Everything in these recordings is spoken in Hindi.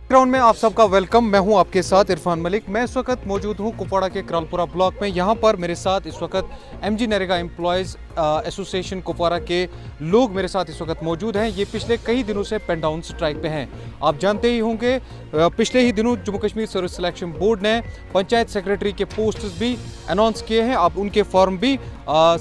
ग्राउंड में आप सबका वेलकम। मैं हूं आपके साथ इरफान मलिक। मैं इस वक्त मौजूद हूं कुपवाड़ा के करालपुरा ब्लॉक में। यहां पर मेरे साथ इस वक्त MG NREGA employees association Kupwara के लोग मेरे साथ इस वक्त मौजूद हैं। ये पिछले कई दिनों से पेन डाउन स्ट्राइक पे हैं। आप जानते ही होंगे पिछले ही दिनों Jammu Kashmir service selection board ने पंचायत सेक्रेटरी के पोस्ट्स भी अनाउंस किए हैं। अब उनके फॉर्म भी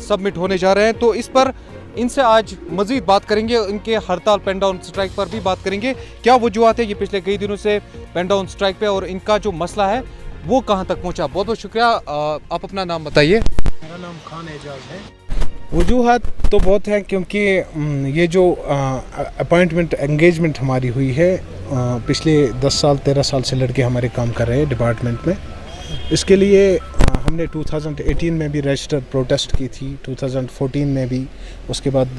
सबमिट होने जा रहे हैं। तो इस पर इनसे आज मजीद बात करेंगे। इनके हड़ताल पेन डाउन स्ट्राइक पर भी बात करेंगे। क्या वजूहत है ये पिछले कई दिनों से पेन डाउन स्ट्राइक पे, और इनका जो मसला है वो कहां तक पहुंचा। बहुत बहुत शुक्रिया। आप अपना नाम बताइए। मेरा नाम खान एजाज है। वजूहत तो बहुत हैं, क्योंकि ये जो अपॉइंटमेंट एंगेजमेंट हमारी हुई है, पिछले 10 साल 13 साल से लड़के हमारे काम कर रहे हैं डिपार्टमेंट में। इसके लिए हमने 2018 में भी रजिस्टर प्रोटेस्ट की थी, 2014 में भी, उसके बाद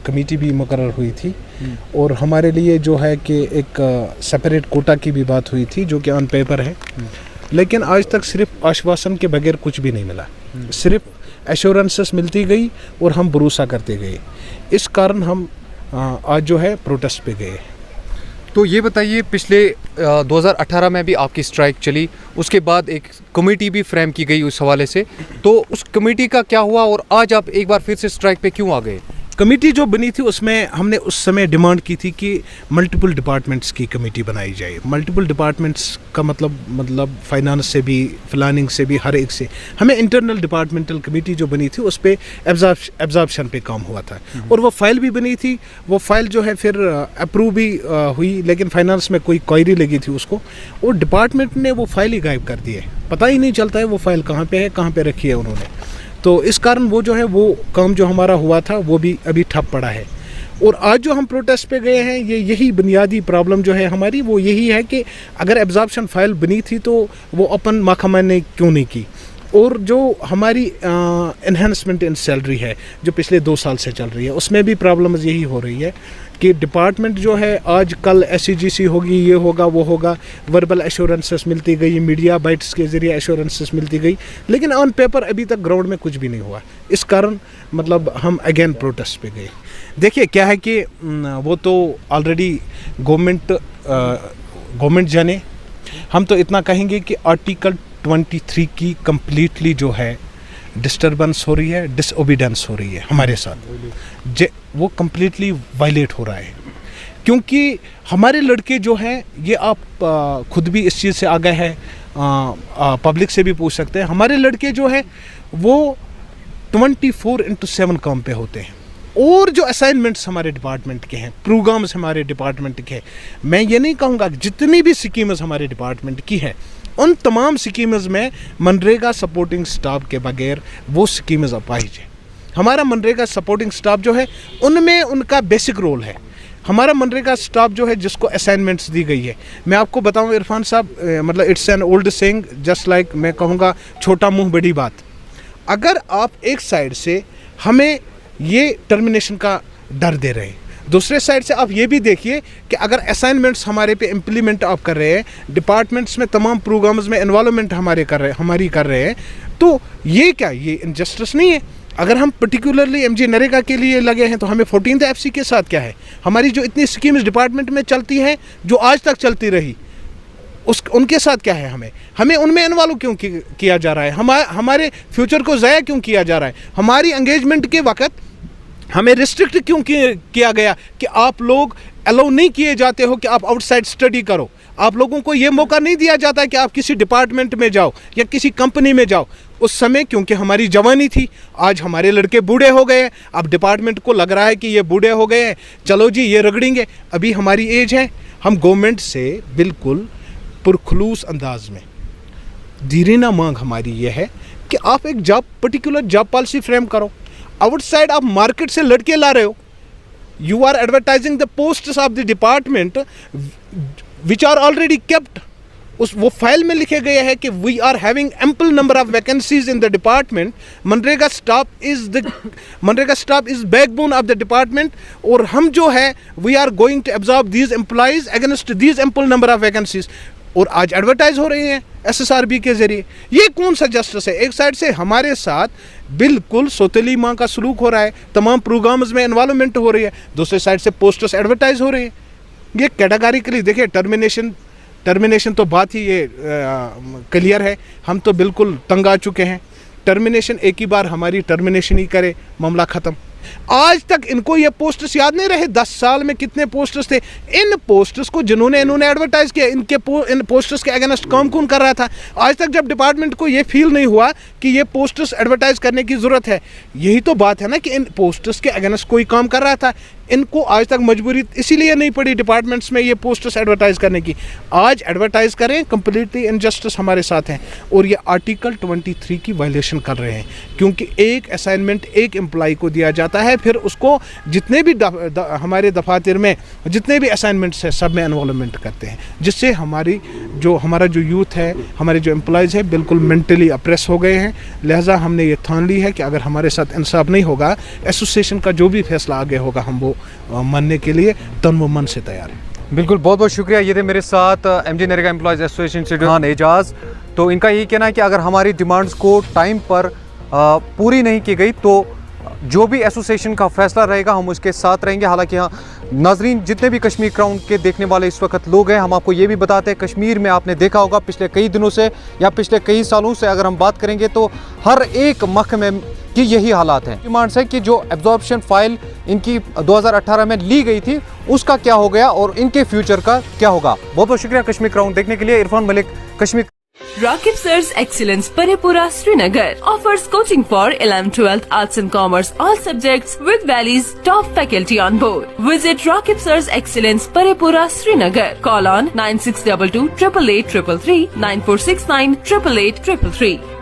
कमेटी भी मुकर्रर हुई थी। और हमारे लिए जो है कि एक सेपरेट कोटा की भी बात हुई थी, जो कि ऑन पेपर है। लेकिन आज तक सिर्फ आश्वासन के बगैर कुछ भी नहीं मिला। सिर्फ एश्योरेंसेस मिलती गई और हम भरोसा करते गए। इस कारण हम आज जो है प्रोटेस्ट पे गए। तो ये बताइए, पिछले 2018 में भी आपकी स्ट्राइक चली, उसके बाद एक कमेटी भी फ्रेम की गई उस हवाले से। तो उस कमेटी का क्या हुआ और आज आप एक बार फिर से स्ट्राइक पे क्यों आ गए? कमेटी जो बनी थी उसमें हमने उस समय डिमांड की थी कि मल्टीपल डिपार्टमेंट्स की कमेटी बनाई जाए। मल्टीपल डिपार्टमेंट्स का मतलब फाइनेंस से भी, प्लानिंग से भी, हर एक से। हमें इंटरनल डिपार्टमेंटल कमेटी जो बनी थी उस पर एब्जॉर्प्शन पे काम हुआ था, और वो फाइल भी बनी थी। वो फाइल जो है फिर अप्रूव भी हुई, लेकिन फाइनेंस में कोई क्वेरी लगी थी उसको, और डिपार्टमेंट ने वो फाइल ही गायब कर दी है। पता ही नहीं चलता है वो फाइल कहाँ पे है, कहाँ पे रखी है उन्होंने। तो इस कारण वो जो है वो काम जो हमारा हुआ था वो भी अभी ठप पड़ा है। और आज जो हम प्रोटेस्ट पे गए हैं, ये यही बुनियादी प्रॉब्लम जो है हमारी, वो यही है कि अगर एब्जॉर्प्शन फाइल बनी थी तो वो अपन महकमा ने क्यों नहीं की। और जो हमारी एनहेंसमेंट इन सैलरी है जो पिछले 2 साल से चल रही है, उसमें भी प्रॉब्लम यही हो रही है कि डिपार्टमेंट जो है आज कल SCGC होगी, ये होगा वो होगा, वर्बल एश्योरेंसेस मिलती गई, मीडिया बाइट्स के ज़रिए एश्योरेंसेस मिलती गई, लेकिन ऑन पेपर अभी तक ग्राउंड में कुछ भी नहीं हुआ। इस कारण मतलब हम अगेन प्रोटेस्ट पे गए। देखिए क्या है कि वो तो ऑलरेडी गवर्नमेंट जाने। हम तो इतना कहेंगे कि आर्टिकल 23 की कम्प्लीटली जो है डिस्टर्बेंस हो रही है, डिसओबीडेंस हो रही है हमारे साथ। वो कम्प्लीटली वायलेट हो रहा है, क्योंकि हमारे लड़के जो हैं, ये आप खुद भी इस चीज़ से आगे हैं, पब्लिक से भी पूछ सकते हैं। हमारे लड़के जो हैं वो 24/7 काम पे होते हैं। और जो असाइनमेंट्स हमारे डिपार्टमेंट के हैं, प्रोग्राम्स हमारे डिपार्टमेंट के हैं, मैं ये नहीं कहूँगा, जितनी भी स्कीम्स हमारे डिपार्टमेंट की है, उन तमाम स्कीम्स में मनरेगा सपोर्टिंग स्टाफ के बगैर वो स्कीम्स अपाहिज है। हमारा मनरेगा सपोर्टिंग स्टाफ जो है उनमें उनका बेसिक रोल है। हमारा मनरेगा स्टाफ जो है जिसको असाइनमेंट्स दी गई है, मैं आपको बताऊं इरफान साहब, मतलब it's an old saying, just like मैं कहूँगा छोटा मुंह बड़ी बात। अगर आप एक साइड से हमें ये टर्मिनेशन का डर दे रहे हैं, दूसरे साइड से आप ये भी देखिए कि अगर असाइनमेंट्स हमारे पे इम्प्लीमेंट आप कर रहे हैं, डिपार्टमेंट्स में तमाम प्रोग्राम्स में इन्वॉल्वमेंट हमारी कर रहे हैं, तो ये क्या, ये इनजस्टिस नहीं है? अगर हम पर्टिकुलरली एमजी नरेगा के लिए लगे हैं तो हमें 14th FC के साथ क्या है? हमारी जो इतनी स्कीम्स डिपार्टमेंट में चलती हैं, जो आज तक चलती रही, उनके साथ क्या है? हमें उनमें इन्वॉल्व क्यों किया जा रहा है? हमारे फ्यूचर को ज़ाया क्यों किया जा रहा है? हमारी एंगेजमेंट के वक्त हमें रिस्ट्रिक्ट क्यों किया गया कि आप लोग अलाउ नहीं किए जाते हो कि आप आउटसाइड स्टडी करो? आप लोगों को ये मौका नहीं दिया जाता कि आप किसी डिपार्टमेंट में जाओ या किसी कंपनी में जाओ। उस समय क्योंकि हमारी जवानी थी, आज हमारे लड़के बूढ़े हो गए, अब डिपार्टमेंट को लग रहा है कि ये बूढ़े हो गए हैं, चलो जी ये रगड़ेंगे। अभी हमारी एज है, हम गवर्नमेंट से बिल्कुल पुरखलूस अंदाज में दीरीना मांग हमारी ये है कि आप एक पर्टिकुलर जॉब पॉलिसी फ्रेम करो। आउटसाइड आप मार्केट से लड़के ला रहे हो, you are advertising the posts of the department which are already kept. वो फाइल में लिखे गए हैं कि we are having ample number of vacancies in the department. MNREGA staff is backbone of the department, और हम जो है we are going to absorb these employees against these ample number of vacancies. और आज एडवर्टाइज हो रहे हैं SSRB के जरिए। ये कौन सा जस्टिस है? एक साइड से हमारे साथ बिल्कुल सोतेली माँ का सलूक हो रहा है, तमाम प्रोग्राम्स में इन्वॉल्वमेंट हो रही है, दूसरे साइड से पोस्टर्स एडवर्टाइज हो रहे हैं। ये कैटेगरिकली देखिए, टर्मिनेशन टर्मिनेशन तो बात ही ये क्लियर है, हम तो बिल्कुल तंग आ चुके हैं। टर्मिनेशन एक ही बार हमारी टर्मिनेशन ही करे, मामला ख़त्म। आज तक इनको ये पोस्टर्स याद नहीं रहे, 10 साल में कितने पोस्टर्स थे। इन पोस्टर्स को इन्होंने एडवर्टाइज किया, इन पोस्टर्स के अगेंस्ट काम कौन कर रहा था? आज तक जब डिपार्टमेंट को ये फील नहीं हुआ कि ये पोस्टर्स एडवर्टाइज करने की ज़रूरत है, यही तो बात है ना कि इन पोस्टर्स के अगेंस्ट कोई काम कर रहा था। इनको आज तक मजबूरी इसीलिए नहीं पड़ी डिपार्टमेंट्स में ये पोस्टर्स एडवर्टाइज करने की। आज एडवर्टाइज करें, कंप्लीटली इनजस्टिस हमारे साथ हैं और ये आर्टिकल 23 की वायलेशन कर रहे हैं, क्योंकि एक असाइनमेंट एक एम्प्लॉय को दिया जाता है, फिर उसको जितने भी हमारे दफातर में जितने भी असाइनमेंट्स हैं सब में इन्वॉल्वमेंट करते हैं, जिससे हमारा जो यूथ है, हमारे जो एम्प्लॉयज़ है बिल्कुल मेंटली अप्रेस हो गए हैं। लिहाजा हमने ये ठान ली है कि अगर हमारे साथ इंसाफ नहीं होगा, एसोसिएशन का जो भी फैसला आगे होगा हम वो मानने के लिए तन व मन से तैयार है। बिल्कुल, बहुत बहुत शुक्रिया। ये थे मेरे साथ एमजी नरेगा एम्प्लॉयज़ एसोसिएशन से एजाज। तो इनका यही कहना है कि अगर हमारी डिमांड्स को टाइम पर पूरी नहीं की गई तो जो भी एसोसिएशन का फैसला रहेगा हम उसके साथ रहेंगे। हालांकि हाँ नाजरीन, जितने भी कश्मीर क्राउन के देखने वाले इस वक्त लोग हैं, हम आपको ये भी बताते हैं कश्मीर में आपने देखा होगा पिछले कई दिनों से या पिछले कई सालों से अगर हम बात करेंगे तो हर एक महकमे की यही हालात हैं। डिमांड्स है कि जो एब्जॉर्प्शन फाइल इनकी 2018 में ली गई थी उसका क्या हो गया और इनके फ्यूचर का क्या होगा। बहुत बहुत शुक्रिया कश्मीर क्राउन देखने के लिए। Irfan Malik, Kashmir. Rakib Sir's Excellence Paripura Srinagar offers coaching for 11th 12th Arts and Commerce all subjects with Valley's top faculty on board. Visit Rakib Sir's Excellence Paripura Srinagar. Call on 9622 888 333 9469 888 333.